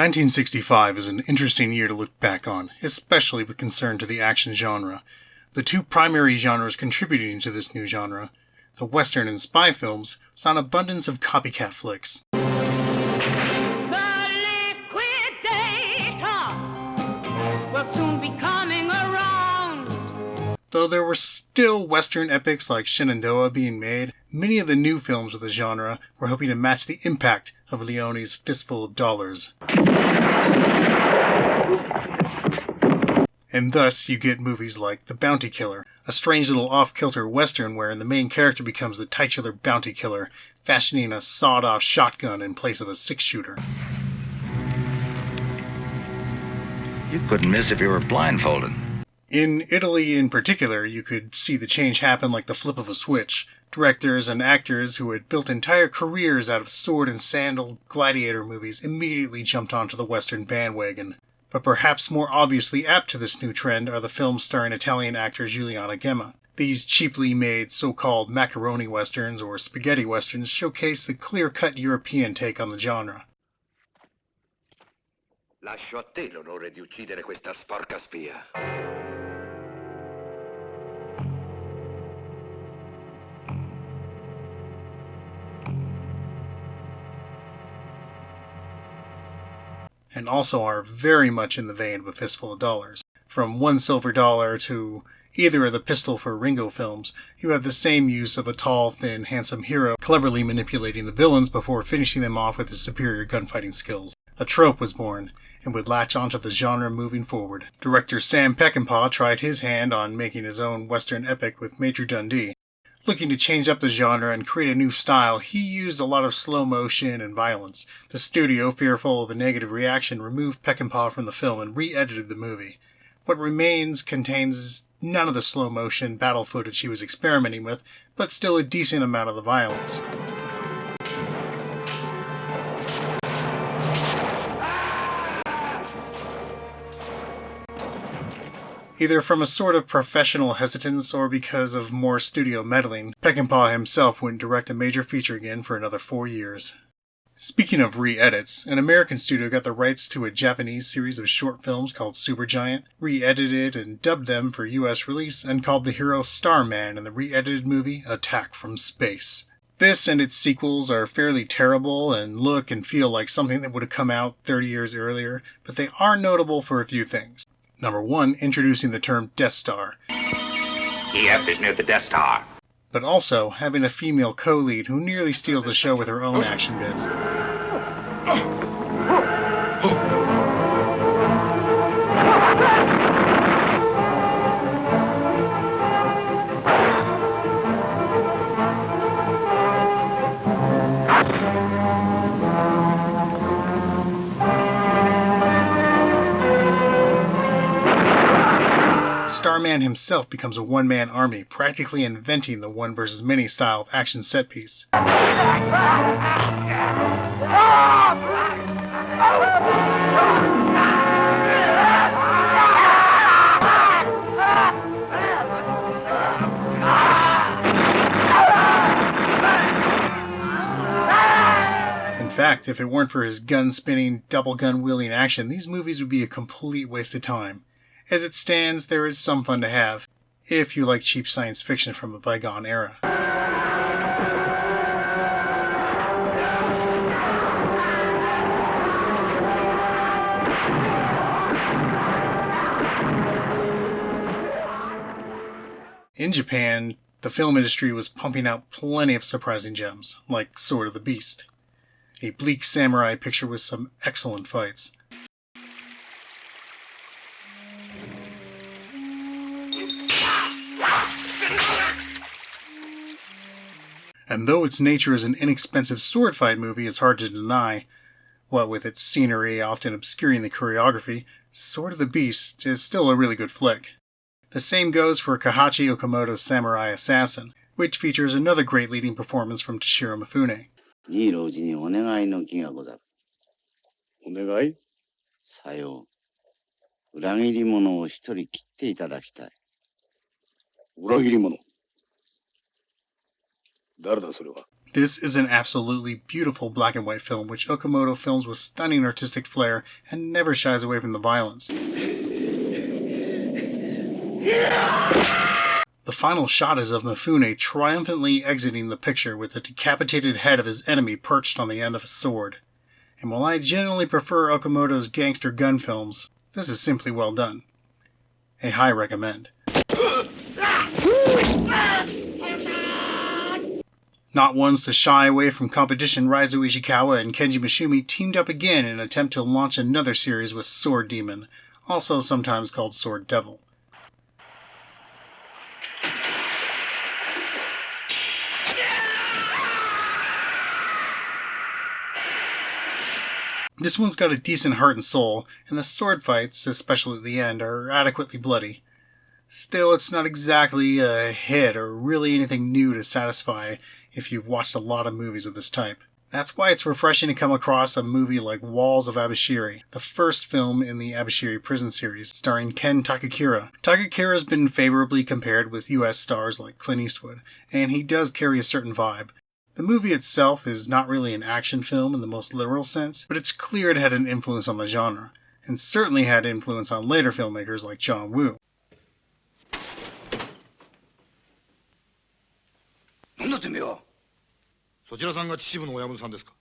1965 is an interesting year to look back on, especially with concern to the action genre. The two primary genres contributing to this new genre, the Western and spy films, saw an abundance of copycat flicks. Though there were still Western epics like Shenandoah being made, many of the new films of the genre were hoping to match the impact of Leone's Fistful of Dollars. And thus you get movies like The Bounty Killer, a strange little off-kilter Western wherein the main character becomes the titular bounty killer, fashioning a sawed-off shotgun in place of a six-shooter. You couldn't miss if you were blindfolded. In Italy in particular, you could see the change happen like the flip of a switch. Directors and actors who had built entire careers out of sword and sandal gladiator movies immediately jumped onto the Western bandwagon. But perhaps more obviously apt to this new trend are the films starring Italian actor Giuliano Gemma. These cheaply made so-called macaroni westerns or spaghetti westerns showcase the clear-cut European take on the genre. Lascio a te l'onore di uccidere questa sporca spia. And also are very much in the vein of A Fistful of Dollars. From One Silver Dollar to either of the Pistol for Ringo films, you have the same use of a tall, thin, handsome hero cleverly manipulating the villains before finishing them off with his superior gunfighting skills. A trope was born, and would latch onto the genre moving forward. Director Sam Peckinpah tried his hand on making his own Western epic with Major Dundee. Looking to change up the genre and create a new style, he used a lot of slow motion and violence. The studio, fearful of a negative reaction, removed Peckinpah from the film and re-edited the movie. What remains contains none of the slow motion battle footage he was experimenting with, but still a decent amount of the violence. Either from a sort of professional hesitance or because of more studio meddling, Peckinpah himself wouldn't direct a major feature again for another 4 years. Speaking of re-edits, an American studio got the rights to a Japanese series of short films called Supergiant, re-edited and dubbed them for US release, and called the hero Starman in the re-edited movie Attack from Space. This and its sequels are fairly terrible and look and feel like something that would have come out 30 years earlier, but they are notable for a few things. Number 1, introducing the term Death Star. Kiev is near the Death Star. But also having a female co-lead who nearly steals the show with her own action bits. Starman himself becomes a one-man army, practically inventing the one versus many style of action set piece. In fact, if it weren't for his gun-spinning, double gun-wielding action, these movies would be a complete waste of time. As it stands, there is some fun to have, if you like cheap science fiction from a bygone era. In Japan, the film industry was pumping out plenty of surprising gems, like Sword of the Beast, a bleak samurai picture with some excellent fights. And though its nature as an inexpensive sword fight movie is hard to deny, what with its scenery often obscuring the choreography, Sword of the Beast is still a really good flick. The same goes for Kahachi Okamoto's Samurai Assassin, which features another great leading performance from Toshiro Mifune. 二老人にお願いの儀がござる。お願い？さよう。裏切り者を一人切っていただきたい。裏切り者？誰だそれは。 This is an absolutely beautiful black and white film which Okamoto films with stunning artistic flair and never shies away from the violence. The final shot is of Mifune triumphantly exiting the picture with the decapitated head of his enemy perched on the end of a sword. And while I generally prefer Okamoto's gangster gun films, this is simply well done. A high recommend. Not ones to shy away from competition, Raizo Ishikawa and Kenji Mishumi teamed up again in an attempt to launch another series with Sword Demon, also sometimes called Sword Devil. This one's got a decent heart and soul, and the sword fights, especially at the end, are adequately bloody. Still, it's not exactly a hit or really anything new to satisfy if you've watched a lot of movies of this type. That's why it's refreshing to come across a movie like Walls of Abashiri, the first film in the Abashiri prison series, starring Ken Takakura. Takakura has been favorably compared with US stars like Clint Eastwood, and he does carry a certain vibe. The movie itself is not really an action film in the most literal sense, but it's clear it had an influence on the genre, and certainly had influence on later filmmakers like John Woo. なんだってめえは。そちらさんが秩父の親分さんですか。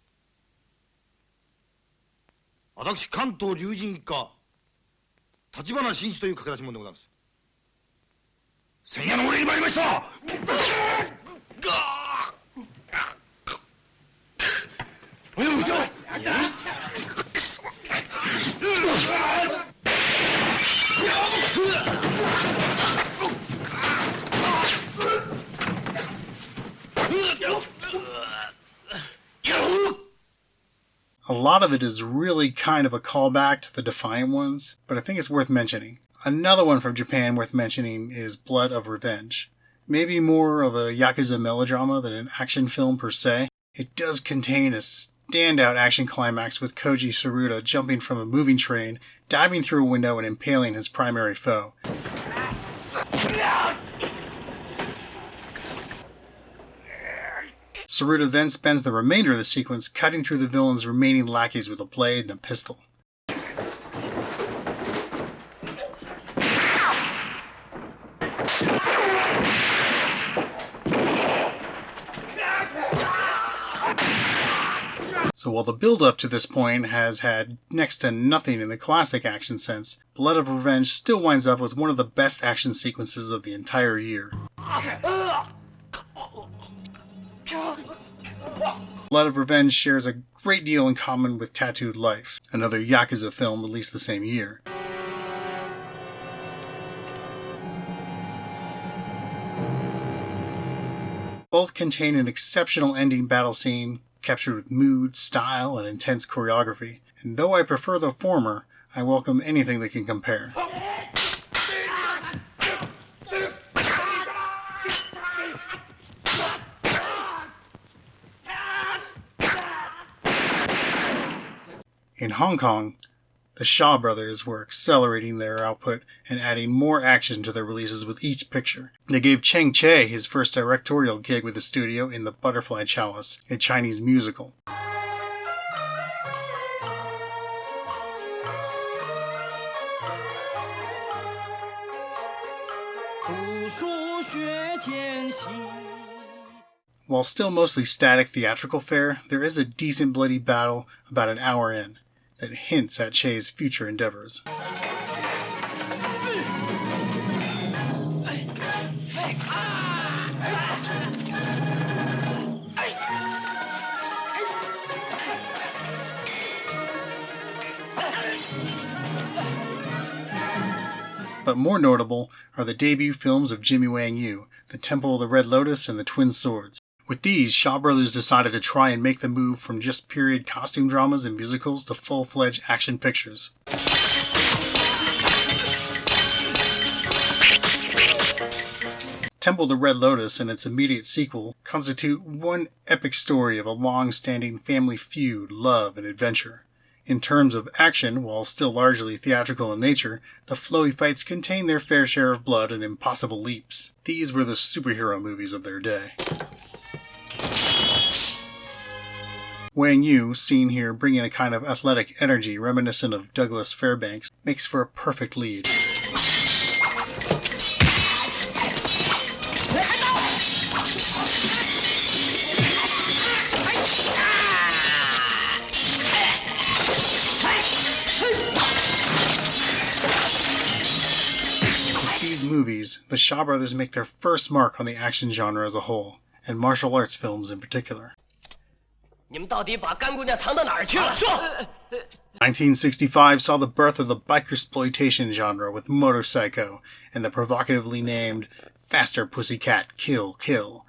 私関東龍神一家立花真一という駆け出し者でございます。千夜の俺に参りました。A lot of it is really kind of a callback to the Defiant ones, but I think it's worth mentioning. Another one from Japan worth mentioning is Blood of Revenge. Maybe more of a Yakuza melodrama than an action film per se, it does contain a standout action climax with Koji Saruta jumping from a moving train, diving through a window and impaling his primary foe. Saruta then spends the remainder of the sequence cutting through the villain's remaining lackeys with a blade and a pistol. So while the build-up to this point has had next to nothing in the classic action sense, Blood of Revenge still winds up with one of the best action sequences of the entire year. Blood of Revenge shares a great deal in common with Tattooed Life, another Yakuza film released the same year. Both contain an exceptional ending battle scene, captured with mood, style, and intense choreography, and though I prefer the former, I welcome anything that can compare. In Hong Kong, the Shaw Brothers were accelerating their output and adding more action to their releases with each picture. They gave Cheng Che his first directorial gig with the studio in The Butterfly Chalice, a Chinese musical. While still mostly static theatrical fare, there is a decent bloody battle about an hour in that hints at Che's future endeavors. But more notable are the debut films of Jimmy Wang Yu, The Temple of the Red Lotus and The Twin Swords. With these, Shaw Brothers decided to try and make the move from just period costume dramas and musicals to full-fledged action pictures. Temple of the Red Lotus and its immediate sequel constitute one epic story of a long-standing family feud, love, and adventure. In terms of action, while still largely theatrical in nature, the flowy fights contain their fair share of blood and impossible leaps. These were the superhero movies of their day. Wang Yu, seen here bringing a kind of athletic energy reminiscent of Douglas Fairbanks, makes for a perfect lead. With these movies, the Shaw brothers make their first mark on the action genre as a whole, and martial arts films in particular. 你们到底把干姑娘藏到哪儿去了？说。 1965 saw the birth of the bikersploitation genre with Motorpsycho and the provocatively named Faster Pussycat Kill Kill.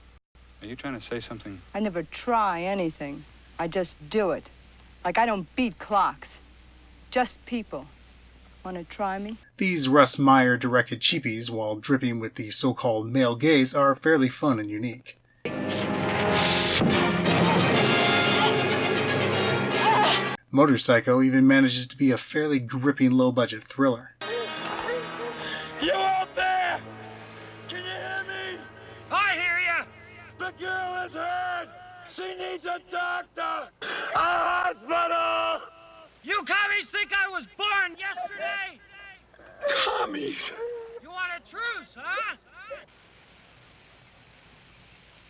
Are you trying to say something? I never try anything. I just do it. Like I don't beat clocks. Just people. Want to try me? These Russ Meyer directed cheapies, while dripping with the so-called male gaze, are fairly fun and unique. Motorpsycho even manages to be a fairly gripping low-budget thriller. You out there? Can you hear me? I hear you. The girl is hurt. She needs a doctor. A hospital. You commies think I was born yesterday? Commies? You want a truce, huh?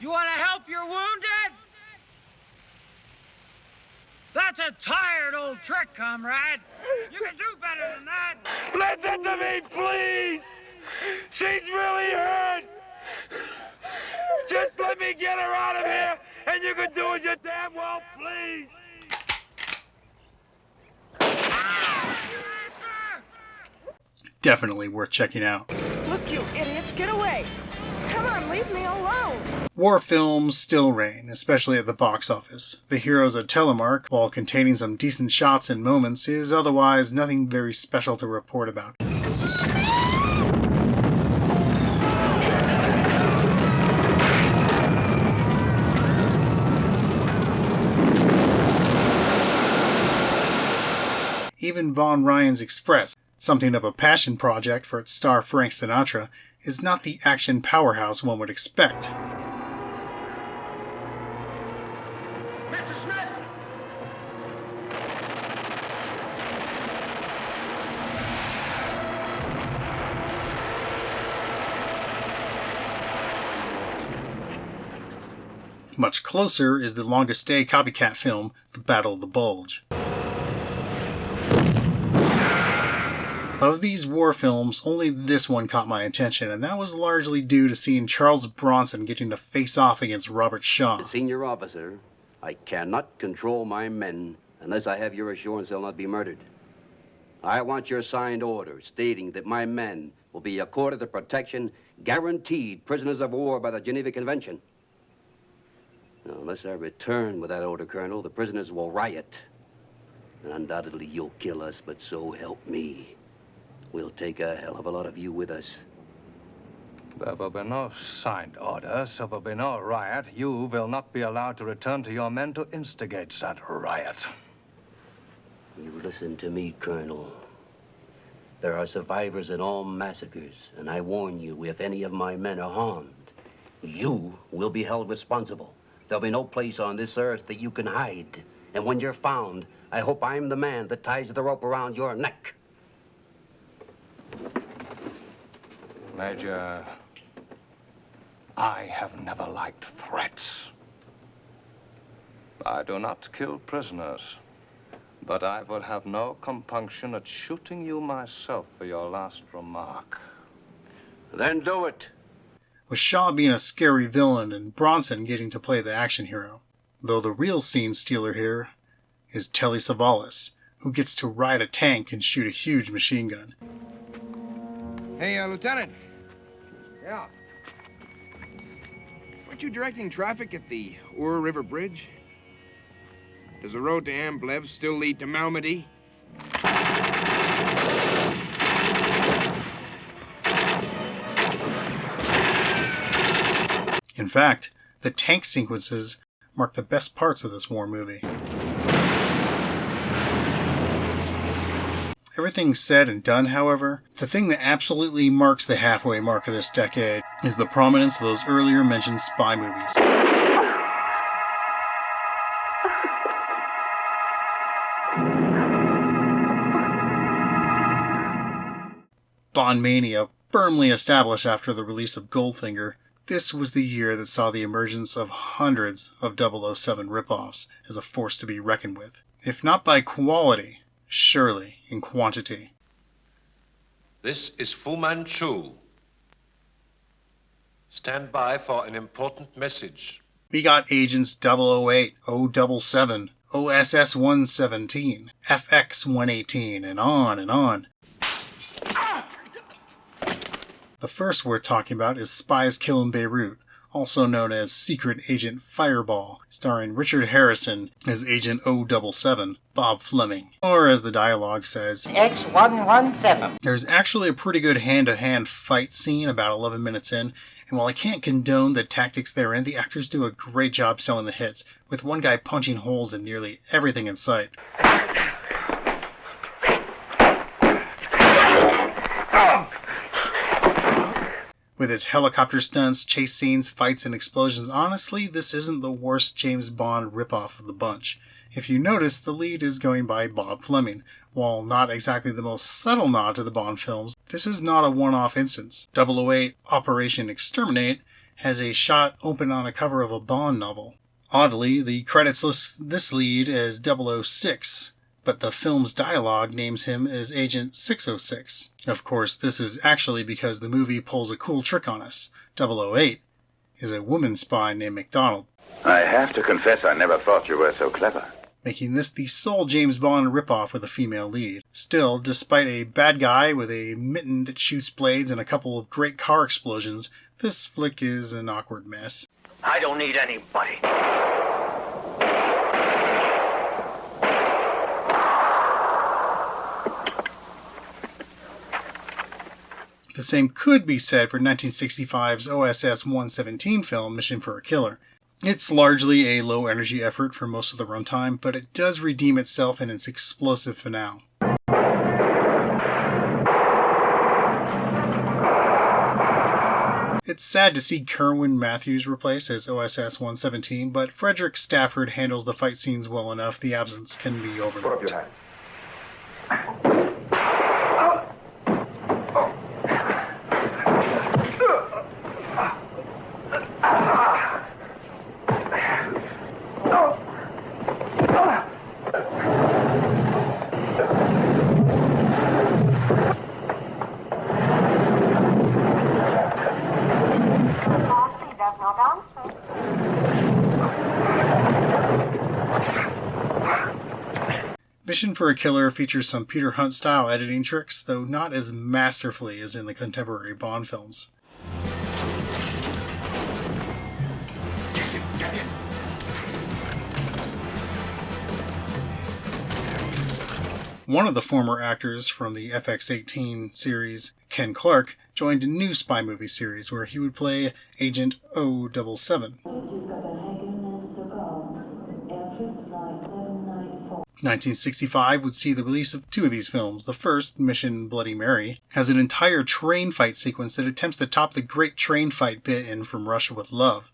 You want to help your wounded? That's a tired old trick, comrade. You can do better than that. Listen to me, please. She's really hurt. Just let me get her out of here, and you can do as you damn well please. Definitely worth checking out. Look, you idiots, get away! Come on, leave me alone! War films still reign, especially at the box office. The Heroes of Telemark, while containing some decent shots and moments, is otherwise nothing very special to report about. Even Von Ryan's Express, something of a passion project for its star Frank Sinatra, is not the action powerhouse one would expect. Mr. Smith! Much closer is the longest day copycat film, The Battle of the Bulge. Of these war films, only this one caught my attention, and that was largely due to seeing Charles Bronson getting to face off against Robert Shaw. Senior officer, I cannot control my men unless I have your assurance they'll not be murdered. I want your signed order stating that my men will be accorded the protection guaranteed prisoners of war by the Geneva Convention. Now, unless I return with that order, Colonel, the prisoners will riot. And undoubtedly you'll kill us, but so help me. We'll take a hell of a lot of you with us. There will be no signed order, so there will be no riot. You will not be allowed to return to your men to instigate that riot. You listen to me, Colonel. There are survivors in all massacres, and I warn you, if any of my men are harmed, you will be held responsible. There'll be no place on this earth that you can hide. And when you're found, I hope I'm the man that ties the rope around your neck. Major, I have never liked threats. I do not kill prisoners, but I would have no compunction at shooting you myself for your last remark. Then do it. With Shaw being a scary villain and Bronson getting to play the action hero. Though the real scene stealer here is Telly Savalas, who gets to ride a tank and shoot a huge machine gun. Hey, Lieutenant. Yeah. Weren't you directing traffic at the Ur River Bridge? Does the road to Amblev still lead to Malmedy? In fact, the tank sequences mark the best parts of this war movie. Everything said and done, however, the thing that absolutely marks the halfway mark of this decade is the prominence of those earlier mentioned spy movies. Bond mania firmly established after the release of Goldfinger, this was the year that saw the emergence of hundreds of 007 ripoffs as a force to be reckoned with. If not by quality, surely in quantity. This is Fu Manchu. Stand by for an important message. We got Agents 008, 077, OSS 117, FX 118, and on and on. The first worth talking about is Spies Kill in Beirut, also known as Secret Agent Fireball, starring Richard Harrison as Agent 077, Bob Fleming, or as the dialogue says, X117. There's actually a pretty good hand-to-hand fight scene about 11 minutes in, and while I can't condone the tactics therein, the actors do a great job selling the hits, with one guy punching holes in nearly everything in sight. With its helicopter stunts, chase scenes, fights, and explosions, honestly, this isn't the worst James Bond ripoff of the bunch. If you notice, the lead is going by Bob Fleming. While not exactly the most subtle nod to the Bond films, this is not a one-off instance. 008 Operation Exterminate has a shot open on a cover of a Bond novel. Oddly, the credits list this lead as 006, but the film's dialogue names him as Agent 606. Of course, this is actually because the movie pulls a cool trick on us. 008 is a woman spy named MacDonald. I have to confess I never thought you were so clever. Making this the sole James Bond ripoff with a female lead. Still, despite a bad guy with a mitten that shoots blades and a couple of great car explosions, this flick is an awkward mess. I don't need anybody. The same could be said for 1965's OSS 117 film, Mission for a Killer. It's largely a low-energy effort for most of the runtime, but it does redeem itself in its explosive finale. It's sad to see Kerwin Matthews replaced as OSS 117, but Frederick Stafford handles the fight scenes well enough the absence can be overlooked. Mission for a Killer features some Peter Hunt-style editing tricks, though not as masterfully as in the contemporary Bond films. One of the former actors from the FX-18 series, Ken Clark, joined a new spy movie series where he would play Agent 077. 1965 would see the release of two of these films. The first, Mission Bloody Mary, has an entire train fight sequence that attempts to top the great train fight bit in From Russia with Love.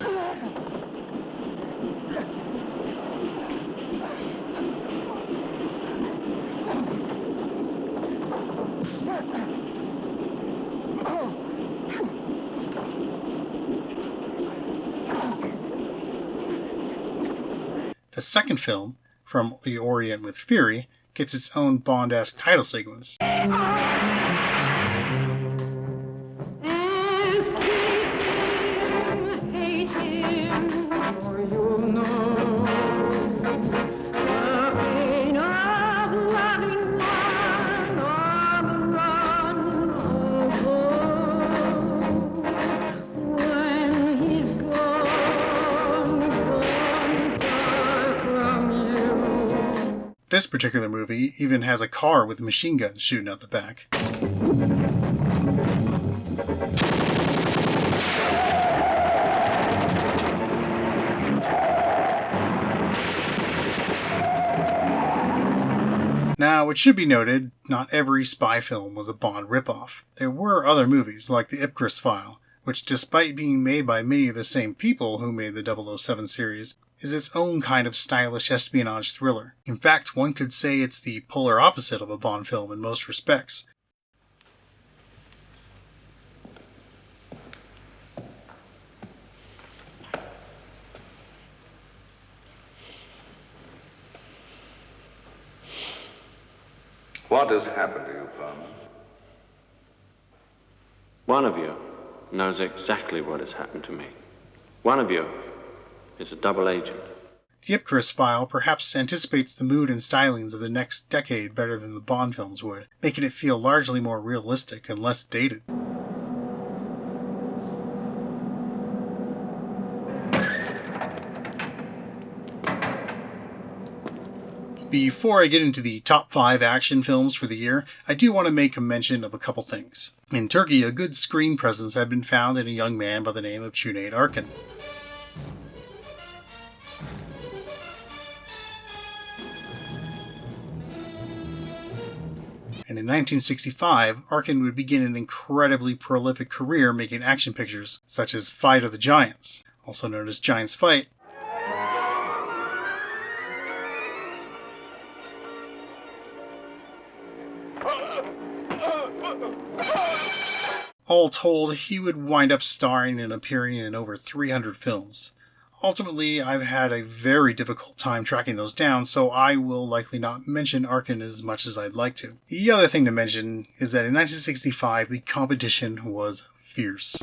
The second film, From the Orient with Fury, gets its own Bond-esque title sequence. This particular movie even has a car with machine guns shooting out the back. Now, it should be noted, not every spy film was a Bond ripoff. There were other movies, like The Ipcress File, which, despite being made by many of the same people who made the 007 series, is its own kind of stylish espionage thriller. In fact, one could say it's the polar opposite of a Bond film in most respects. What has happened to you, Plum? One of you knows exactly what has happened to me. One of you is a double agent. The Ipcress File perhaps anticipates the mood and stylings of the next decade better than the Bond films would, making it feel largely more realistic and less dated. Before I get into the top 5 action films for the year, I do want to make a mention of a couple things. In Turkey, a good screen presence had been found in a young man by the name of Cüneyt Arkın. And in 1965, Arkın would begin an incredibly prolific career making action pictures, such as Fight of the Giants, also known as Giants Fight, all told, he would wind up starring and appearing in over 300 films. Ultimately, I've had a very difficult time tracking those down, so I will likely not mention Arkın as much as I'd like to. The other thing to mention is that in 1965, the competition was fierce.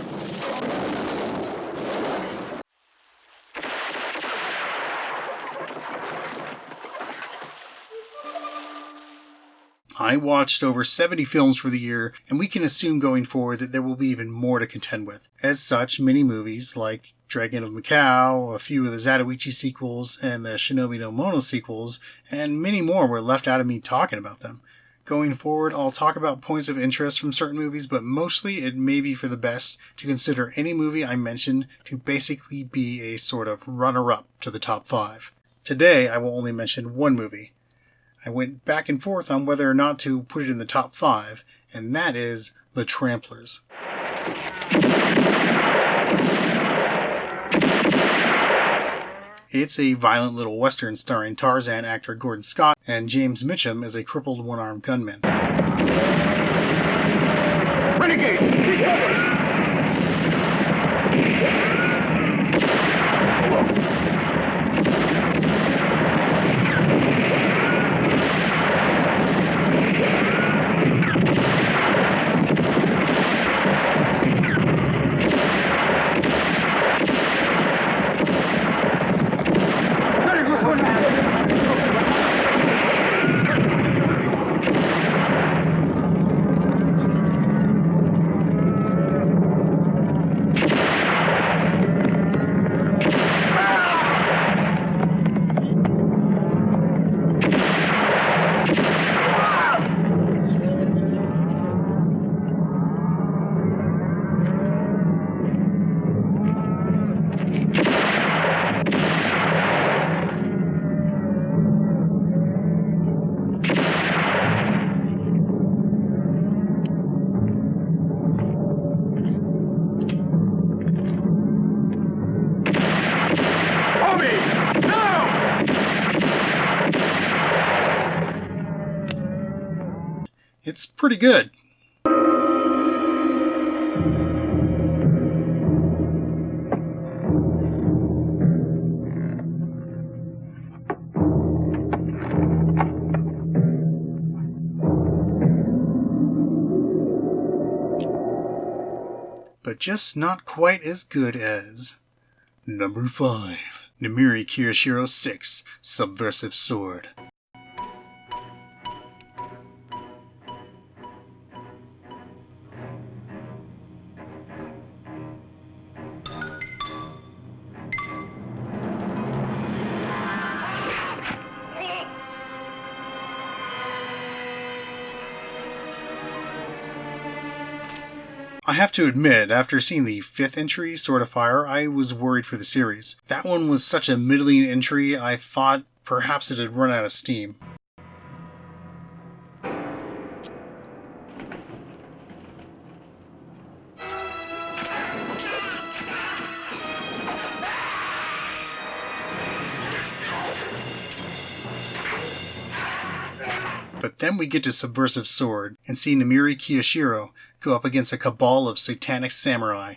I watched over 70 films for the year, and we can assume going forward that there will be even more to contend with. As such, many movies like Dragon of Macau, a few of the Zatoichi sequels, and the Shinobi no Mono sequels, and many more were left out of me talking about them. Going forward, I'll talk about points of interest from certain movies, but mostly it may be for the best to consider any movie I mention to basically be a sort of runner-up to the top 5. Today, I will only mention one movie. I went back and forth on whether or not to put it in the top 5, and that is The Tramplers. It's a violent little western starring Tarzan actor Gordon Scott and James Mitchum as a crippled one-armed gunman. Renegade! It's pretty good. But just not quite as good as number 5, Namiri Kirishiro 6, Subversive Sword. I have to admit, after seeing the 5th entry, Sword of Fire, I was worried for the series. That one was such a middling entry, I thought perhaps it had run out of steam. But then we get to Subversive Sword and see Namiri Kirishiro go up against a cabal of satanic samurai.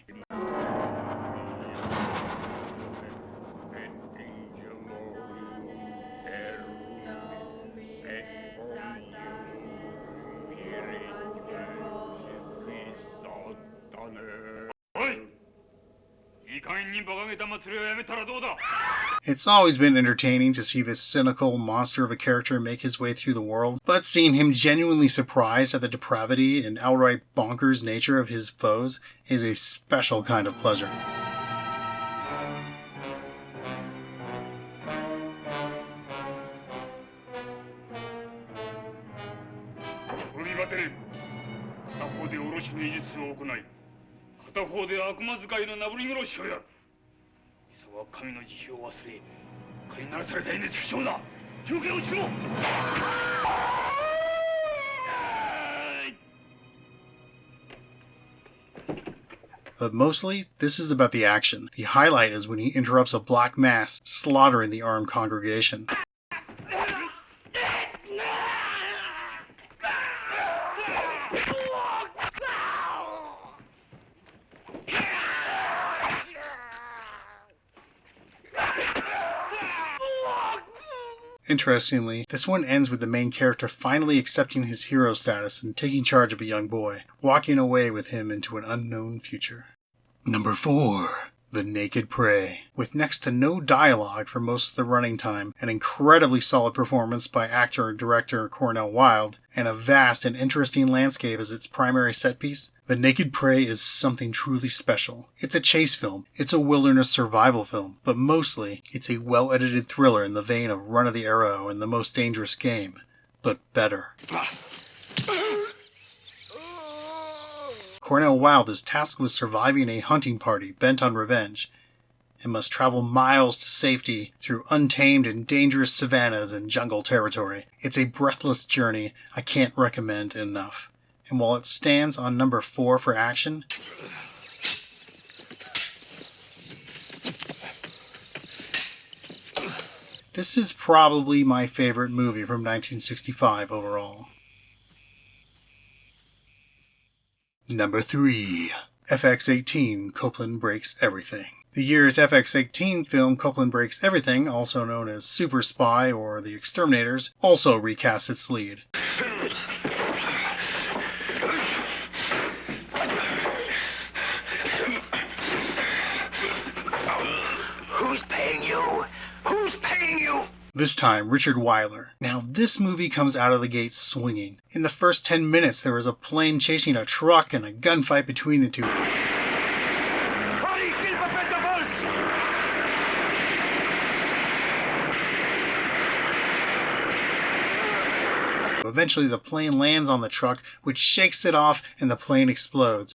It's always been entertaining to see this cynical monster of a character make his way through the world, but seeing him genuinely surprised at the depravity and outright bonkers nature of his foes is a special kind of pleasure. But mostly, this is about the action. The highlight is when he interrupts a black mass, slaughtering the armed congregation. Interestingly, this one ends with the main character finally accepting his hero status and taking charge of a young boy, walking away with him into an unknown future. Number 4. The Naked Prey. With next to no dialogue for most of the running time, an incredibly solid performance by actor and director Cornel Wilde, and a vast and interesting landscape as its primary set piece, The Naked Prey is something truly special. It's a chase film, it's a wilderness survival film, but mostly it's a well-edited thriller in the vein of Run of the Arrow and The Most Dangerous Game, but better. Cornel Wilde is tasked with surviving a hunting party bent on revenge, and must travel miles to safety through untamed and dangerous savannas and jungle territory. It's a breathless journey I can't recommend enough. And while it stands on number 4 for action, this is probably my favorite movie from 1965 overall. Number 3. FX-18, Copeland Breaks Everything. The year's FX-18 film Copeland Breaks Everything, also known as Super Spy or The Exterminators, also recasts its lead. Who's paying you? Who's paying you? This time, Richard Wyler. Now, this movie comes out of the gate swinging. In the first 10 minutes, there was a plane chasing a truck and a gunfight between the two. Eventually, the plane lands on the truck, which shakes it off, and the plane explodes.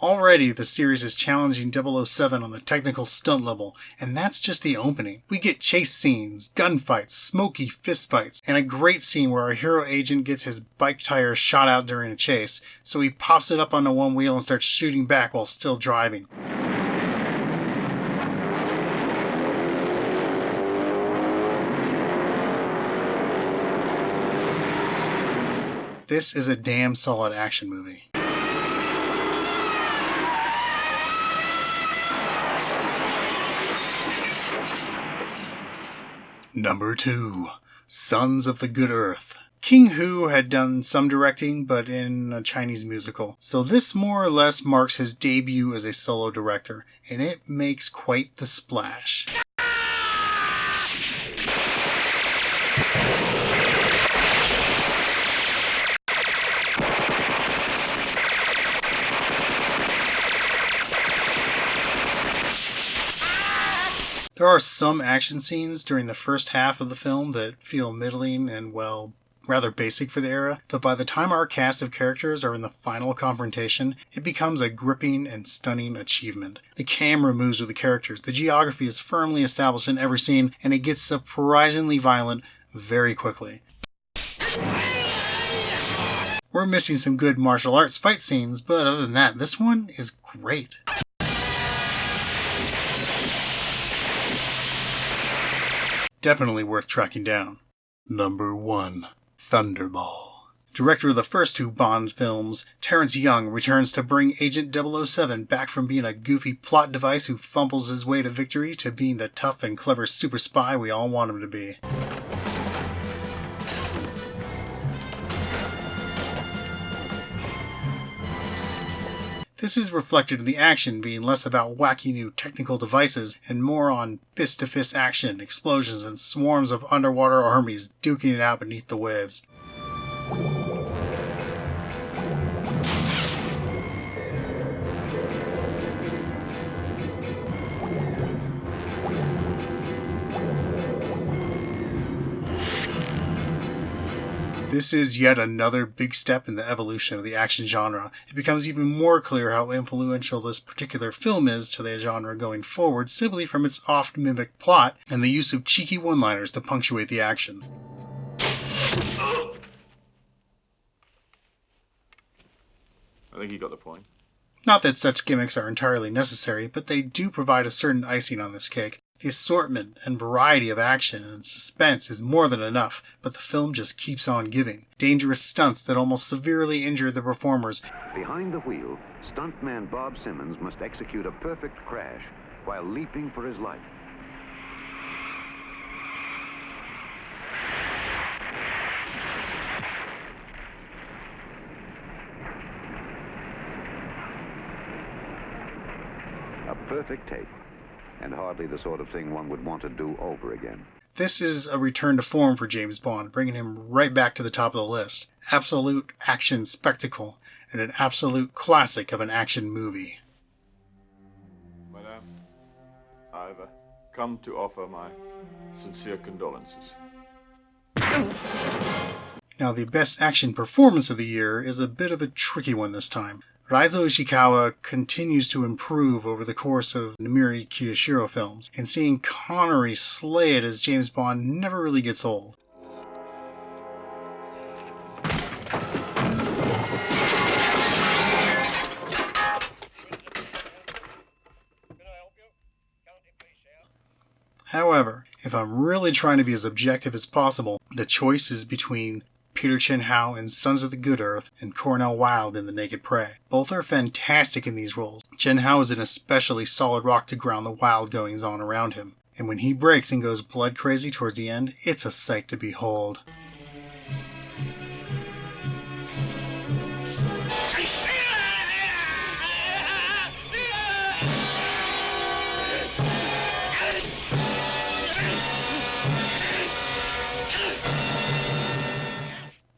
Already, the series is challenging 007 on the technical stunt level, and that's just the opening. We get chase scenes, gunfights, smoky fistfights, and a great scene where our hero agent gets his bike tire shot out during a chase, so he pops it up onto one wheel and starts shooting back while still driving. This is a damn solid action movie. Number 2. Sons of the Good Earth. King Hu had done some directing, but in a Chinese musical, so this more or less marks his debut as a solo director, and it makes quite the splash. There are some action scenes during the first half of the film that feel middling and, well, rather basic for the era, but by the time our cast of characters are in the final confrontation, it becomes a gripping and stunning achievement. The camera moves with the characters, the geography is firmly established in every scene, and it gets surprisingly violent very quickly. We're missing some good martial arts fight scenes, but other than that, this one is great. Definitely worth tracking down. Number 1. Thunderball. Director of the first 2 Bond films, Terrence Young returns to bring Agent 007 back from being a goofy plot device who fumbles his way to victory to being the tough and clever super spy we all want him to be. This is reflected in the action being less about wacky new technical devices and more on fist-to-fist action, explosions, and swarms of underwater armies duking it out beneath the waves. This is yet another big step in the evolution of the action genre. It becomes even more clear how influential this particular film is to the genre going forward simply from its oft-mimicked plot and the use of cheeky one-liners to punctuate the action. I think you got the point. Not that such gimmicks are entirely necessary, but they do provide a certain icing on this cake. The assortment and variety of action and suspense is more than enough, but the film just keeps on giving. Dangerous stunts that almost severely injure the performers. Behind the wheel, stuntman Bob Simmons must execute a perfect crash while leaping for his life. A perfect take, and hardly the sort of thing one would want to do over again. This is a return to form for James Bond, bringing him right back to the top of the list. Absolute action spectacle, and an absolute classic of an action movie. Madame, I've come to offer my sincere condolences. Now, the best action performance of the year is a bit of a tricky one this time. Raizo Ishikawa continues to improve over the course of Namiri Kiyashiro films, and seeing Connery slay it as James Bond never really gets old. However, if I'm really trying to be as objective as possible, the choice is between Peter Chen-hao in Sons of the Good Earth and Cornel Wilde in The Naked Prey. Both are fantastic in these roles. Chen-hao is an especially solid rock to ground the wild goings-on around him, and when he breaks and goes blood crazy towards the end, it's a sight to behold.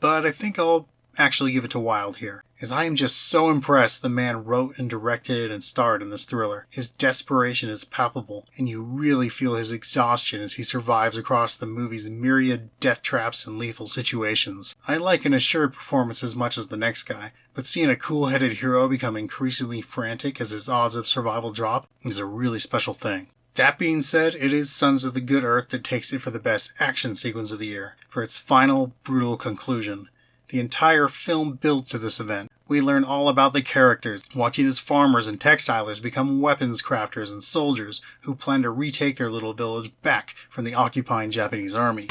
But I think I'll actually give it to Wilde here, as I am just so impressed the man wrote and directed and starred in this thriller. His desperation is palpable, and you really feel his exhaustion as he survives across the movie's myriad death traps and lethal situations. I like an assured performance as much as the next guy, but seeing a cool-headed hero become increasingly frantic as his odds of survival drop is a really special thing. That being said, it is Sons of the Good Earth that takes it for the best action sequence of the year, for its final, brutal conclusion. The entire film builds to this event. We learn all about the characters, watching as farmers and textilers become weapons crafters and soldiers who plan to retake their little village back from the occupying Japanese army.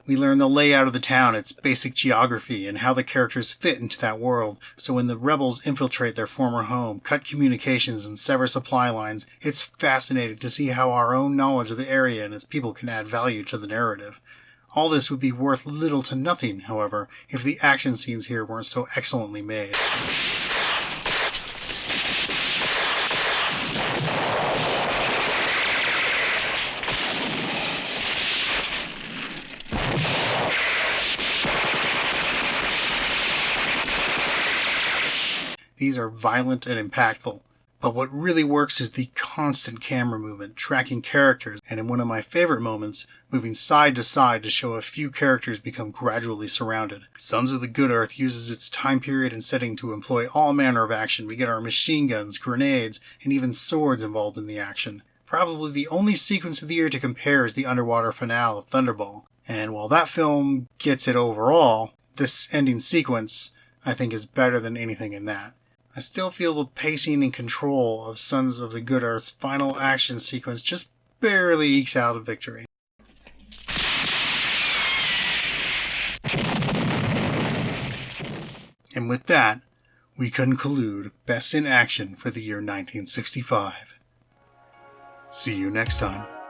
We learn the layout of the town, its basic geography, and how the characters fit into that world, so when the rebels infiltrate their former home, cut communications, and sever supply lines, it's fascinating to see how our own knowledge of the area and its people can add value to the narrative. All this would be worth little to nothing, however, if the action scenes here weren't so excellently made. These are violent and impactful, but what really works is the constant camera movement, tracking characters, and in one of my favorite moments, moving side to side to show a few characters become gradually surrounded. Sons of the Good Earth uses its time period and setting to employ all manner of action. We get our machine guns, grenades, and even swords involved in the action. Probably the only sequence of the year to compare is the underwater finale of Thunderball, and while that film gets it overall, this ending sequence, I think, is better than anything in that. I still feel the pacing and control of Sons of the Good Earth's final action sequence just barely ekes out a victory. And with that, we conclude Best in Action for the year 1965. See you next time.